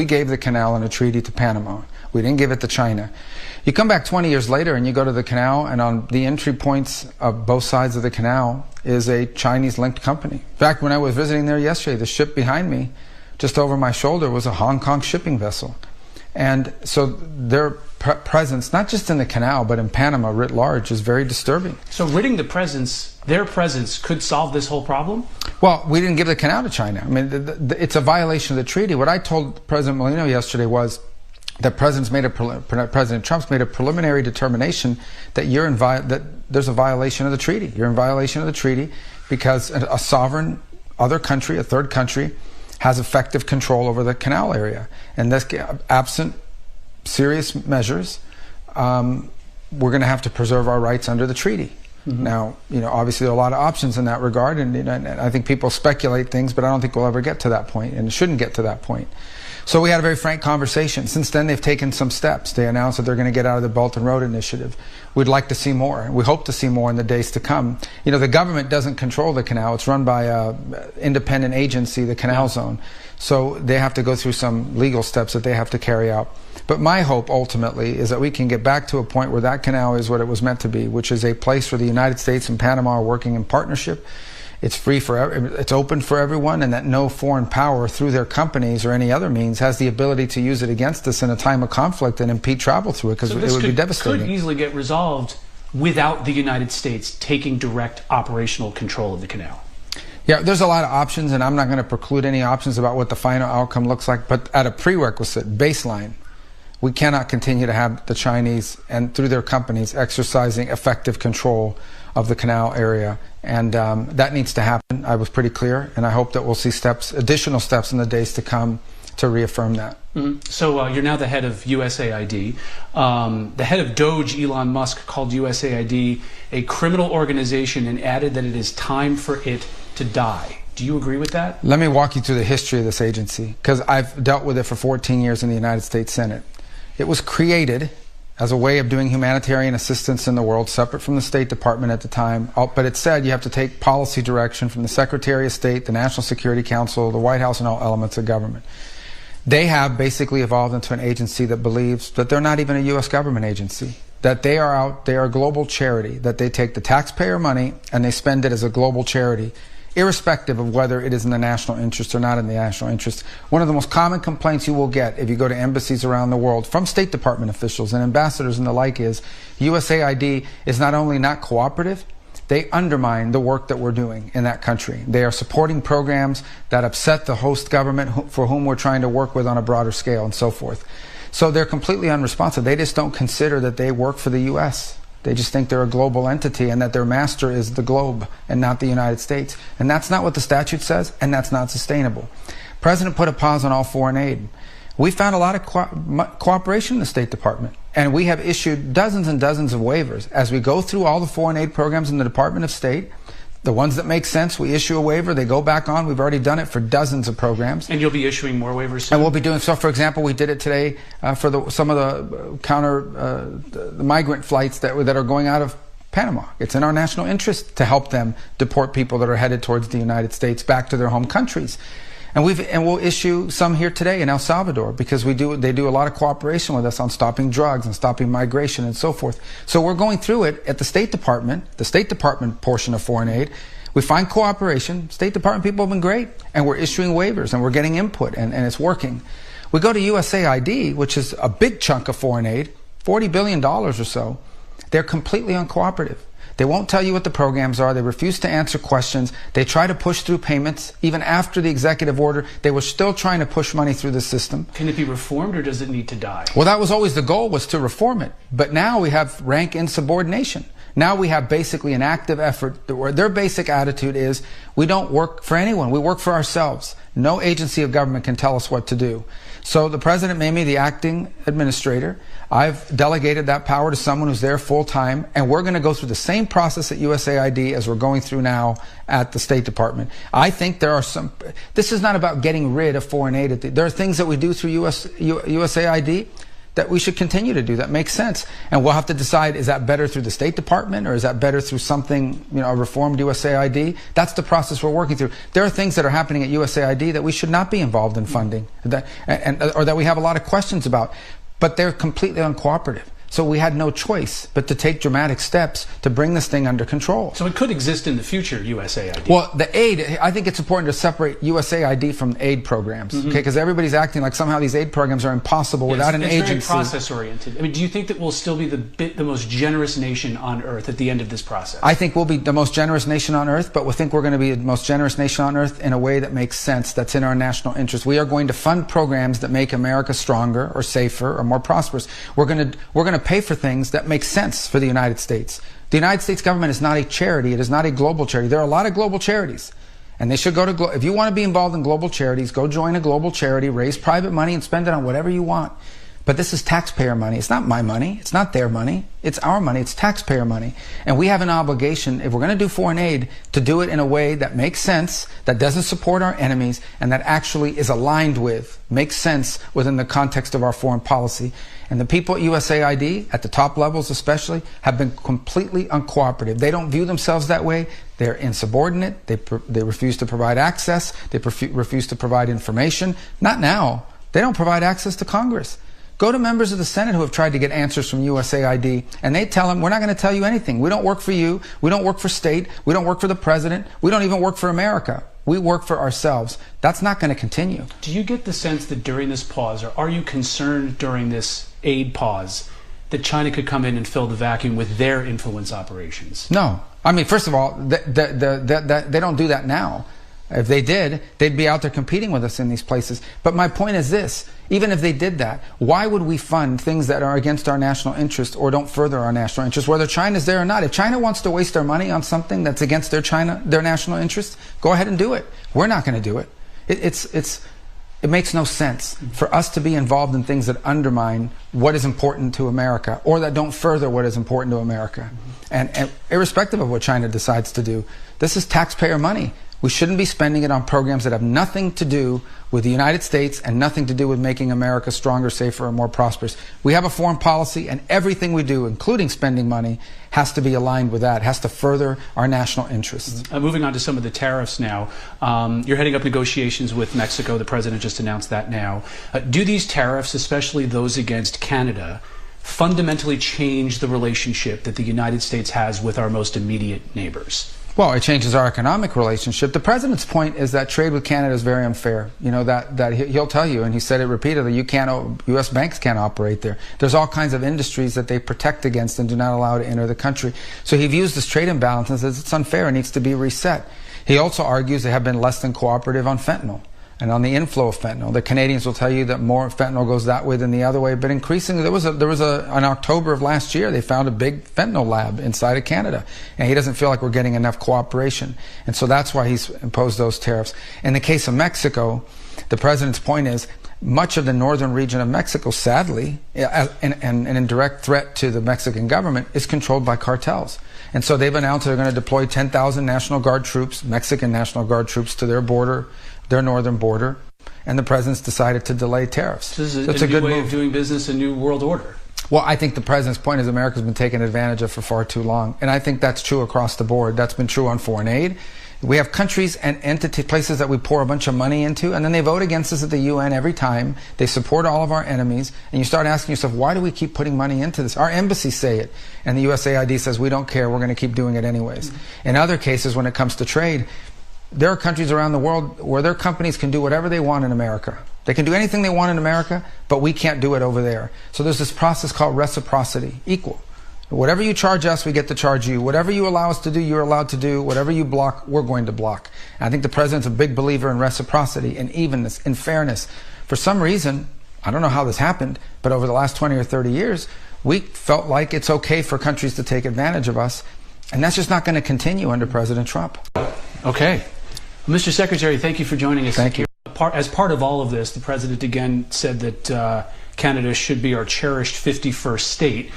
We gave the canal in a treaty to Panama. We didn't give it to China. You come back 20 years later and you go to the canal, and on the entry points of both sides of the canal is a Chinese-linked company. In fact, when I was visiting there yesterday, the ship behind me, just over my shoulder, was a Hong Kong shipping vessel. And so their presence, not just in the canal, but in Panama writ large, is very disturbing. So ridding their presence could solve this whole problem? Well, we didn't give the canal to China. I mean, it's a violation of the treaty. What I told President Molino yesterday was that President Trump's made a preliminary determination that that there's a violation of the treaty. You're in violation of the treaty because a sovereign other country, a third country, has effective control over the canal area. And this, absent serious measures, we're going to have to preserve our rights under the treaty. Mm-hmm. Now, obviously there are a lot of options in that regard, and I think people speculate things, but I don't think we'll ever get to that point, and it shouldn't get to that point. So we had a very frank conversation. Since then, they've taken some steps. They announced that they're going to get out of the Belt and Road Initiative. We'd like to see more. We hope to see more in the days to come. The government doesn't control the canal. It's run by an independent agency, the Canal Zone. So they have to go through some legal steps that they have to carry out. But my hope, ultimately, is that we can get back to a point where that canal is what it was meant to be, which is a place where the United States and Panama are working in partnership. It's free it's open for everyone, and that no foreign power through their companies or any other means has the ability to use it against us in a time of conflict and impede travel through it, because it would be devastating. Could easily get resolved without the United States taking direct operational control of the canal. Yeah, there's a lot of options, and I'm not going to preclude any options about what the final outcome looks like, but at a prerequisite baseline, we cannot continue to have the Chinese, and through their companies, exercising effective control of the canal area, and that needs to happen. I was pretty clear, and I hope that we'll see additional steps in the days to come to reaffirm that. Mm-hmm. So you're now the head of USAID. The head of Doge, Elon Musk, called USAID a criminal organization and added that it is time for it to die. Do you agree with that? Let me walk you through the history of this agency, because I've dealt with it for 14 years in the United States Senate. It was created as a way of doing humanitarian assistance in the world, separate from the State Department at the time. But it said you have to take policy direction from the Secretary of State, the National Security Council, the White House, and all elements of government. They have basically evolved into an agency that believes that they're not even a U.S. government agency, that they are a global charity, that they take the taxpayer money and they spend it as a global charity, irrespective of whether it is in the national interest or not in the national interest. One of the most common complaints you will get if you go to embassies around the world from State Department officials and ambassadors and the like is USAID is not only not cooperative, they undermine the work that we're doing in that country. They are supporting programs that upset the host government for whom we're trying to work with on a broader scale and so forth. So they're completely unresponsive. They just don't consider that they work for the U.S. They just think they're a global entity and that their master is the globe and not the United States. And that's not what the statute says, and that's not sustainable. President put a pause on all foreign aid. We found a lot of cooperation in the State Department, and we have issued dozens and dozens of waivers. As we go through all the foreign aid programs in the Department of State, the ones that make sense, we issue a waiver, they go back on. We've already done it for dozens of programs. And you'll be issuing more waivers soon? And we'll be doing so. For example, we did it today for some of the migrant flights that are going out of Panama. It's in our national interest to help them deport people that are headed towards the United States back to their home countries. And we'll issue some here today in El Salvador, because they do a lot of cooperation with us on stopping drugs and stopping migration and so forth. So we're going through it at the State Department portion of foreign aid. We find cooperation. State Department people have been great, and we're issuing waivers and we're getting input, and it's working. We go to USAID, which is a big chunk of foreign aid, $40 billion or so. They're completely uncooperative. They won't tell you what the programs are. They refuse to answer questions. They try to push through payments. Even after the executive order, they were still trying to push money through the system. Can it be reformed, or does it need to die? Well, that was always the goal, was to reform it. But now we have rank insubordination. Now we have basically an active effort where their basic attitude is, we don't work for anyone. We work for ourselves. No agency of government can tell us what to do. So the president made me the acting administrator. I've delegated that power to someone who's there full time, and we're going to go through the same process at USAID as we're going through now at the State Department. I think there are this is not about getting rid of foreign aid. There are things that we do through USAID that we should continue to do that makes sense. And we'll have to decide, is that better through the State Department, or is that better through something, a reformed USAID? That's the process we're working through. There are things that are happening at USAID that we should not be involved in funding, or that we have a lot of questions about, but they're completely uncooperative. So we had no choice but to take dramatic steps to bring this thing under control. So it could exist in the future, USAID. Well, the aid, I think it's important to separate USAID from aid programs, okay? Because everybody's acting like somehow these aid programs are impossible without an agency. It's very process-oriented. I mean, do you think that we'll still be the most generous nation on earth at the end of this process? I think we'll be the most generous nation on earth, but we think we're going to be the most generous nation on earth in a way that makes sense, that's in our national interest. We are going to fund programs that make America stronger or safer or more prosperous. We're going to pay for things that make sense for the United States. The United States government is not a charity. It is not a global charity. There are a lot of global charities, and they should go to, if you want to be involved in global charities, go join a global charity, raise private money and spend it on whatever you want. But this is taxpayer money. It's not my money. It's not their money. It's our money. It's taxpayer money. And we have an obligation, if we're going to do foreign aid, to do it in a way that makes sense, that doesn't support our enemies, and that actually is aligned with, makes sense within the context of our foreign policy. And the people at USAID, at the top levels especially, have been completely uncooperative. They don't view themselves that way. They're insubordinate. They refuse to provide access. They refuse to provide information. Not now. They don't provide access to Congress. Go to members of the Senate who have tried to get answers from USAID, and they tell them, we're not going to tell you anything. We don't work for you. We don't work for state. We don't work for the president. We don't even work for America. We work for ourselves. That's not going to continue. Do you get the sense that during this pause, or are you concerned during this aid pause, that China could come in and fill the vacuum with their influence operations? No. I mean, first of all, they don't do that now. If they did, they'd be out there competing with us in these places. But my point is this, even if they did that, why would we fund things that are against our national interest or don't further our national interest, whether China's there or not? If China wants to waste their money on something that's against their national interest, go ahead and do it. We're not going to do it. It makes no sense for us to be involved in things that undermine what is important to America or that don't further what is important to America. And irrespective of what China decides to do, this is taxpayer money. We shouldn't be spending it on programs that have nothing to do with the United States and nothing to do with making America stronger, safer, and more prosperous. We have a foreign policy, and everything we do, including spending money, has to be aligned with that, has to further our national interests. Moving on to some of the tariffs now. You're heading up negotiations with Mexico. The president just announced that now. Do these tariffs, especially those against Canada, fundamentally change the relationship that the United States has with our most immediate neighbors? Well, it changes our economic relationship. The president's point is that trade with Canada is very unfair. You know, that he'll tell you, and he said it repeatedly, U.S. banks can't operate there. There's all kinds of industries that they protect against and do not allow to enter the country. So he views this trade imbalance and says it's unfair and needs to be reset. He also argues they have been less than cooperative on fentanyl and on the inflow of fentanyl. The Canadians will tell you that more fentanyl goes that way than the other way, but increasingly in October of last year, they found a big fentanyl lab inside of Canada, and he doesn't feel like we're getting enough cooperation, and so that's why he's imposed those tariffs. In the case of Mexico, the president's point is much of the northern region of Mexico, sadly, and in direct threat to the Mexican government, is controlled by cartels. And so they've announced they're going to deploy 10,000 National Guard troops, Mexican National Guard troops, to their border, their northern border, and the president's decided to delay tariffs. This is a new way of doing business, a new world order. Well, I think the president's point is America's been taken advantage of for far too long, and I think that's true across the board. That's been true on foreign aid. We have countries and places that we pour a bunch of money into, and then they vote against us at the UN every time. They support all of our enemies, and you start asking yourself, why do we keep putting money into this? Our embassies say it, and the USAID says, we don't care, we're going to keep doing it anyways. In other cases, when it comes to trade, there are countries around the world where their companies can do whatever they want in America. They can do anything they want in America, but we can't do it over there. So there's this process called reciprocity, equal. Whatever you charge us, we get to charge you. Whatever you allow us to do, you're allowed to do. Whatever you block, we're going to block. And I think the president's a big believer in reciprocity, in evenness, in fairness. For some reason, I don't know how this happened, but over the last 20 or 30 years, we felt like it's okay for countries to take advantage of us. And that's just not going to continue under President Trump. Okay. Mr. Secretary, thank you for joining us. Thank you. As part of all of this, the president again said that Canada should be our cherished 51st state.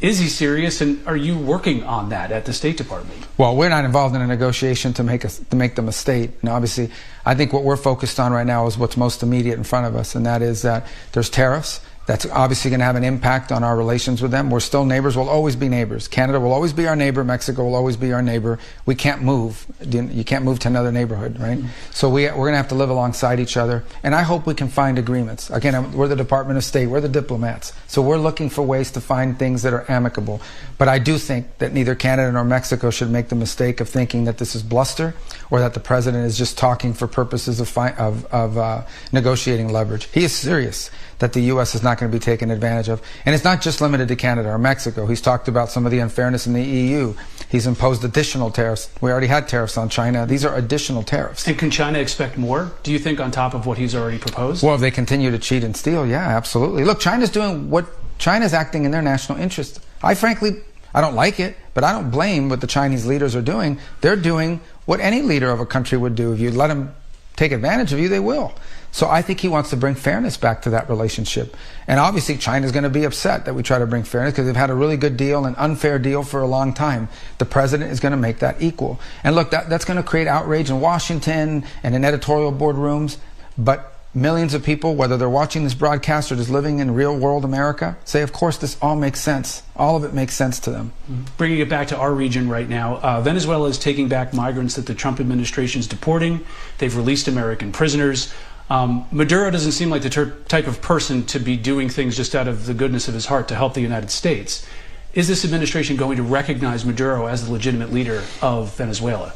Is he serious, and are you working on that at the State Department? Well, we're not involved in a negotiation to make them a state. And obviously, I think what we're focused on right now is what's most immediate in front of us, and that is that there's tariffs, That's obviously going to have an impact on our relations with them. We're still neighbors. We'll always be neighbors. Canada will always be our neighbor. Mexico will always be our neighbor. We can't move. You can't move to another neighborhood, right? So we're going to have to live alongside each other. And I hope we can find agreements. Again, we're the Department of State. We're the diplomats. So we're looking for ways to find things that are amicable. But I do think that neither Canada nor Mexico should make the mistake of thinking that this is bluster or that the president is just talking for purposes of negotiating leverage. He is serious that the U.S. is not going to be taken advantage of. And it's not just limited to Canada or Mexico. He's talked about some of the unfairness in the EU. He's imposed additional tariffs. We already had tariffs on China. These are additional tariffs. And can China expect more, do you think, on top of what he's already proposed? Well, if they continue to cheat and steal, yeah, absolutely. Look, China's doing what China's acting in their national interest. I don't like it, but I don't blame what the Chinese leaders are doing. They're doing what any leader of a country would do. If you let them take advantage of you, they will. So I think he wants to bring fairness back to that relationship. And obviously China's going to be upset that we try to bring fairness because they've had a really good deal, an unfair deal for a long time. The president is going to make that equal. And look, that's going to create outrage in Washington and in editorial boardrooms. But millions of people, whether they're watching this broadcast or just living in real world America, say, of course, this all makes sense. All of it makes sense to them. Bringing it back to our region right now, Venezuela is taking back migrants that the Trump administration is deporting. They've released American prisoners. Maduro doesn't seem like the type of person to be doing things just out of the goodness of his heart to help the United States. Is this administration going to recognize Maduro as the legitimate leader of Venezuela?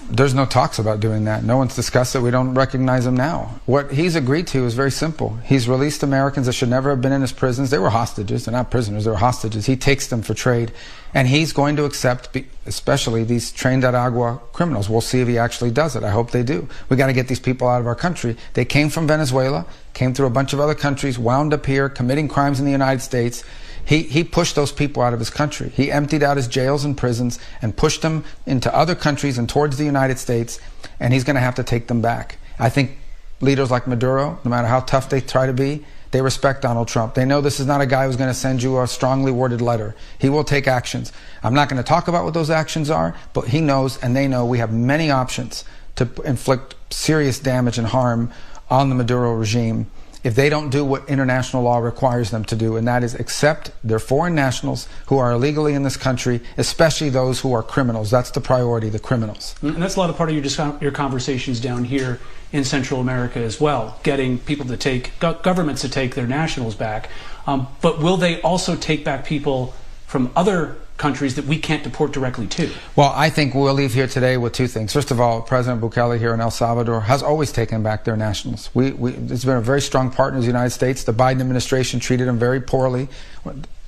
There's no talks about doing that. No one's discussed it. We don't recognize him now. What he's agreed to is very simple. He's released Americans that should never have been in his prisons. They were hostages. They're not prisoners. They were hostages. He takes them for trade. And he's going to accept, especially these trained at agua criminals. We'll see if he actually does it. I hope they do. We got to get these people out of our country. They came from Venezuela, came through a bunch of other countries, wound up here, committing crimes in the United States. He pushed those people out of his country. He emptied out his jails and prisons and pushed them into other countries and towards the United States, and he's going to have to take them back. I think leaders like Maduro, no matter how tough they try to be, they respect Donald Trump. They know this is not a guy who's going to send you a strongly worded letter. He will take actions. I'm not going to talk about what those actions are, but he knows and they know we have many options to inflict serious damage and harm on the Maduro regime if they don't do what international law requires them to do, and that is accept their foreign nationals who are illegally in this country, especially those who are criminals. That's the priority, the criminals. And that's a lot of part of your conversations down here in Central America as well, getting people to take, governments to take their nationals back. But will they also take back people from other countries that we can't deport directly to? Well, I think we'll leave here today with two things. First of all, President Bukele here in El Salvador has always taken back their nationals. It's been a very strong partner of the United States. The Biden administration treated him very poorly.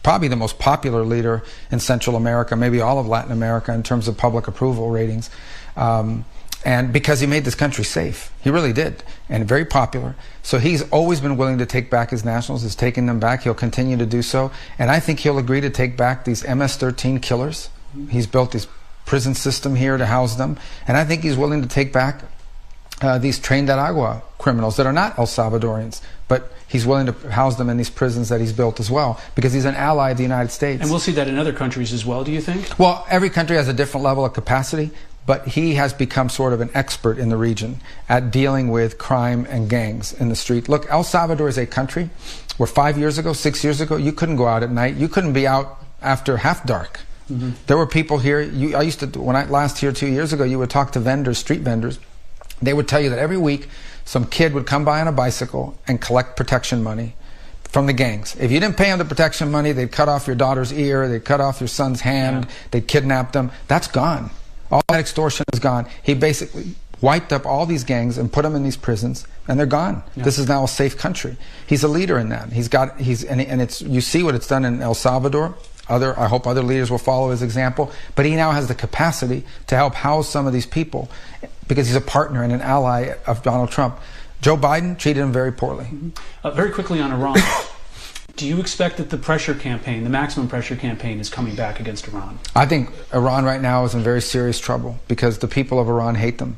Probably the most popular leader in Central America, maybe all of Latin America in terms of public approval ratings. And because he made this country safe. He really did. And very popular. So he's always been willing to take back his nationals. He's taking them back. He'll continue to do so. And I think he'll agree to take back these MS-13 killers. He's built this prison system here to house them. And I think he's willing to take back these trained at agua criminals that are not El Salvadorians. But he's willing to house them in these prisons that he's built as well, because he's an ally of the United States. And we'll see that in other countries as well, do you think? Well, every country has a different level of capacity. But he has become sort of an expert in the region at dealing with crime and gangs in the street. Look, El Salvador is a country where 5 years ago, 6 years ago, you couldn't go out at night. You couldn't be out after half dark. There were people here, I used to, when I last here 2 years ago, you would talk to vendors, street vendors. They would tell you that every week some kid would come by on a bicycle and collect protection money from the gangs. If you didn't pay them the protection money, they'd cut off your daughter's ear, they'd cut off your son's hand, they'd kidnap them. That's gone. All that extortion is gone. He basically wiped up all these gangs and put them in these prisons, and they're gone. This is now a safe country. He's a leader in that. You see what it's done in El Salvador. I hope other leaders will follow his example. But he now has the capacity to help house some of these people because he's a partner and an ally of Donald Trump. Joe Biden treated him very poorly. Very quickly on Iran. Do you expect that the pressure campaign, the maximum pressure campaign, is coming back against Iran? I think Iran right now is in very serious trouble because the people of Iran hate them.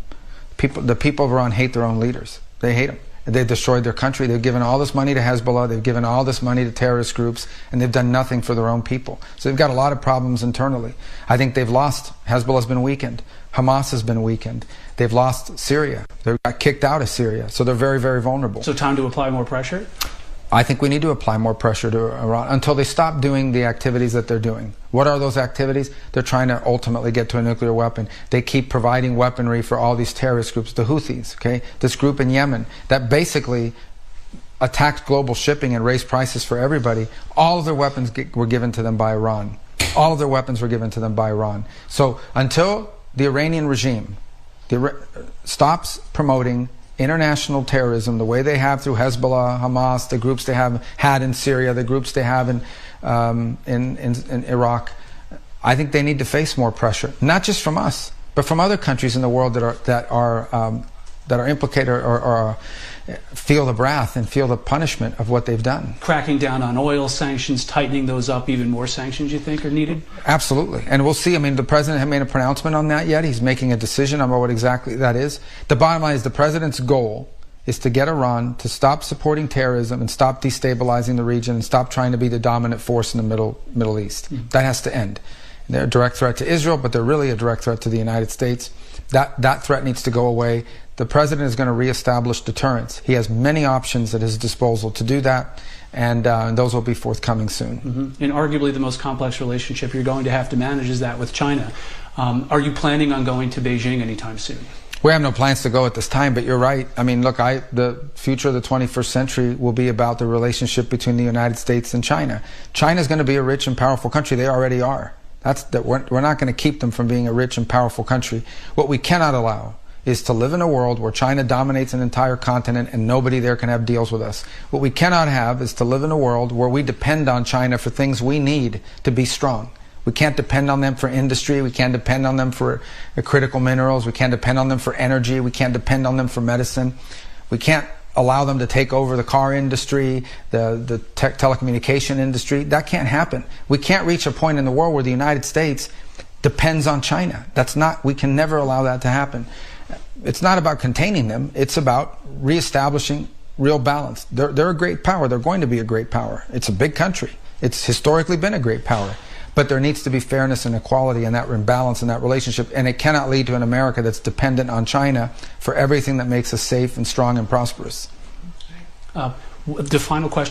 The people of Iran hate their own leaders. They hate them. They've destroyed their country. They've given all this money to Hezbollah. They've given all this money to terrorist groups, and they've done nothing for their own people. So they've got a lot of problems internally. I think they've lost. Hezbollah's been weakened. Hamas has been weakened. They've lost Syria. They got kicked out of Syria. So they're very, very vulnerable. So time to apply more pressure? I think we need to apply more pressure to Iran until they stop doing the activities that they're doing. What are those activities? They're trying to ultimately get to a nuclear weapon. They keep providing weaponry for all these terrorist groups, the Houthis, okay? This group in Yemen that basically attacked global shipping and raised prices for everybody. All of their weapons were given to them by Iran. All of their weapons were given to them by Iran. So until the Iranian regime stops promoting international terrorism the way they have through Hezbollah, Hamas, the groups they have had in Syria, the groups they have in Iraq, I think they need to face more pressure, not just from us, but from other countries in the world that are implicated or feel the wrath and feel the punishment of what they've done. Cracking down on oil sanctions, tightening those up, even more sanctions you think are needed? Absolutely. And we'll see. I mean, the president hasn't made a pronouncement on that yet. He's making a decision on what exactly that is. The bottom line is the president's goal is to get Iran to stop supporting terrorism and stop destabilizing the region and stop trying to be the dominant force in the Middle East. That has to end. They're a direct threat to Israel, but they're really a direct threat to the United States. That threat needs to go away. The president is going to reestablish deterrence. He has many options at his disposal to do that, and those will be forthcoming soon. And arguably the most complex relationship you're going to have to manage is that with China. Are you planning on going to Beijing anytime soon? We have no plans to go at this time, but you're right. I mean, look, the future of the 21st century will be about the relationship between the United States and China. China's going to be a rich and powerful country. They already are. We're not going to keep them from being a rich and powerful country. What we cannot allow is to live in a world where China dominates an entire continent and nobody there can have deals with us. What we cannot have is to live in a world where we depend on China for things we need to be strong. We can't depend on them for industry. We can't depend on them for critical minerals. We can't depend on them for energy. We can't depend on them for medicine. We can't allow them to take over the car industry, the telecommunication industry. That can't happen. We can't reach a point in the world where the United States depends on China. We can never allow that to happen. It's not about containing them. It's about reestablishing real balance. They're a great power. They're going to be a great power. It's a big country. It's historically been a great power. But there needs to be fairness and equality and that balance in that relationship. And it cannot lead to an America that's dependent on China for everything that makes us safe and strong and prosperous. The final question.